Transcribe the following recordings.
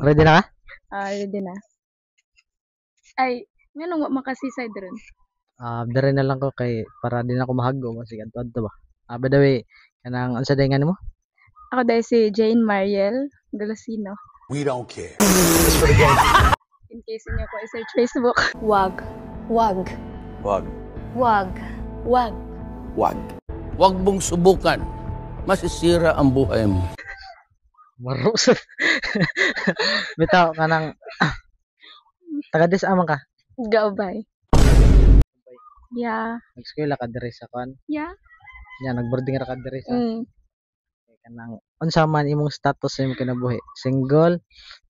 Ready na ka? Ready na. Ay, nganong wa makasiside ron? Dire na lang ko kay para di na ako mahago kasi adto ba. By the way, kanang unsa day nga nimo? Ako dahil si Jane Mariel Galasino. We don't care. In case niyo ko i-search Facebook. Wag. Wag. Wag. Wag. Wag. Wag. Huwag mong subukan. Masisira ang buhay mo. Marus. Bitaw kanang taga dis amang ka. Gaubay. Yeah. Nag-eskwela ka dire sa kan. Yeah. Nya nag-boarding ra ka dire sa Mm. kanang unsa man imong status sa imong kinabuhi? Single,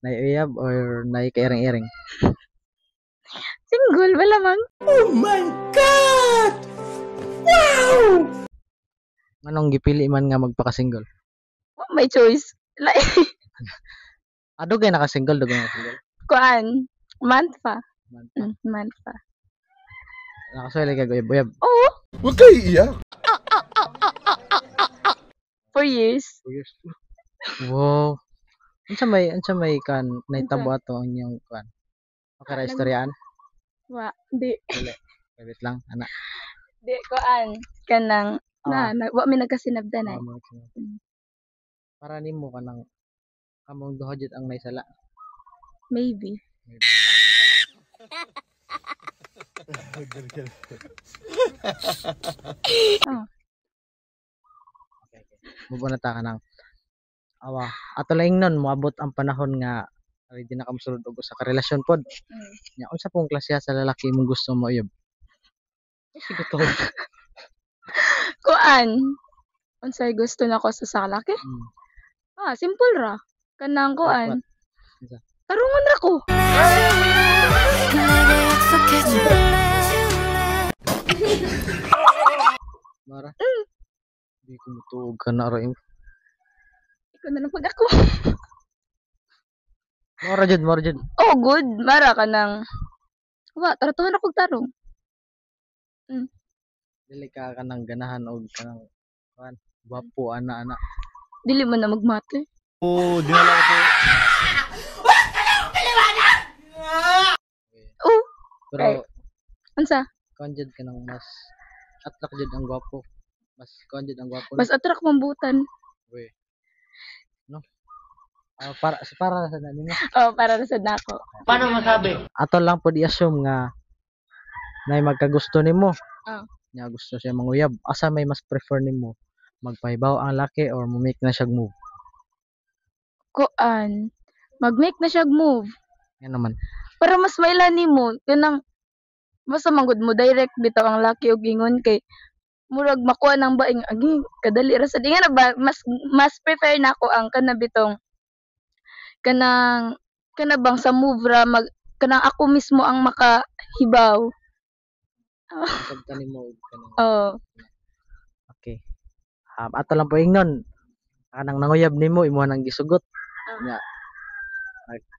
naiuyab or nay kairing-iring? Single, wala mang. Anong gipili man nga magpaka-single? May choice. Like, Dugay naka-single, dugay naka-single. kuan. Month pa. Man, Month pa. nakaswela ka uyab-uyab. Oo. Huwag kayo iiyak. 4 years. 2 years. Wow. Unsa may kan naitabo ato ang inyong kan? Okay ra istoryaan? Wa. Di. Wait lang, ana. Di, kuan. Kanang, wa mi nagkasinabdanan. Para nimo kanang kamong duha jud ang naisala. Maybe. Oh. Okay. Mubo na ta kanang ato lang nun moabot ang panahon nga ready na ka mosulod og sa karelasyon pod. Nya unsa pong klase sa lalaki imong gusto mo uyab? Sige to. Kuan. Unsay gusto nako sa salaki? Simple ra. Kanang kuan. Isa. Tarungon ra ko. Mara. Di ko mutuog ka na ra im. Ikaw na lang pag ako. Mara jud. Oh, good. Mara ka nang. Taratuhan ako tarong. Dili ka kanang ganahan og kanang kan gwapo ana. Dili mo na magmate. Oh, dinala ko. Oh, Pero Right. Unsa? konjud ka nang mas attract jud ang gwapo. Mas konjud ang gwapo. Mas attract mambutan. We. No? Para sa nimo. Oh, para na sad nako. Ato lang pod i-assume nga nay magkagusto nimo. Ah. Nya gusto siya manguyab. Asa may mas prefer nimo? Magpahibaw ang laki or mo-make na siya move? Kuan. Mag-make na siya move. Yan naman. Para mas mailan nimo kanang basta manggod mo direct bitaw ang laki og ingon kay murag makuha ng baing agi kadali ra sad nga na ba mas prefer nako ang kana bitong kanang bang sa move ra kanang ako mismo ang makahibaw. Sabta nimo og kanang Oh. okay. Ato lang po ingnon. Kanang nanguyab nimo imo nang gisugot. Nya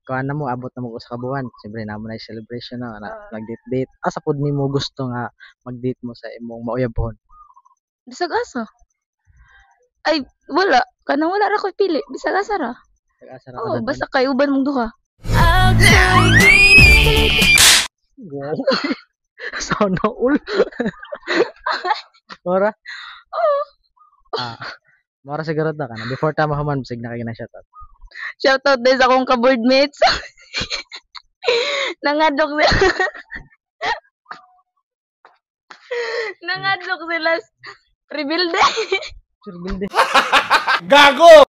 kuan na mo abot na mo sa kabuan. Siyempre namo na celebration na nag-date. Asa pod nimo gusto nga mag-date mo sa imong mauyabhon? Bisag asa? Ay, wala. Kanang wala ra ko pili. Bisag asa ra. Asa ra Oh, ka basta kay uban mong duha. wow. Sana all. Mora? Oh. Mora siguro ta kana before ta mahuman sig na kay na shoutout. Shoutout din sa akong ka-board mates. Nangadlok sila. Nangadlok sila. Rebuild Sure build. Gago!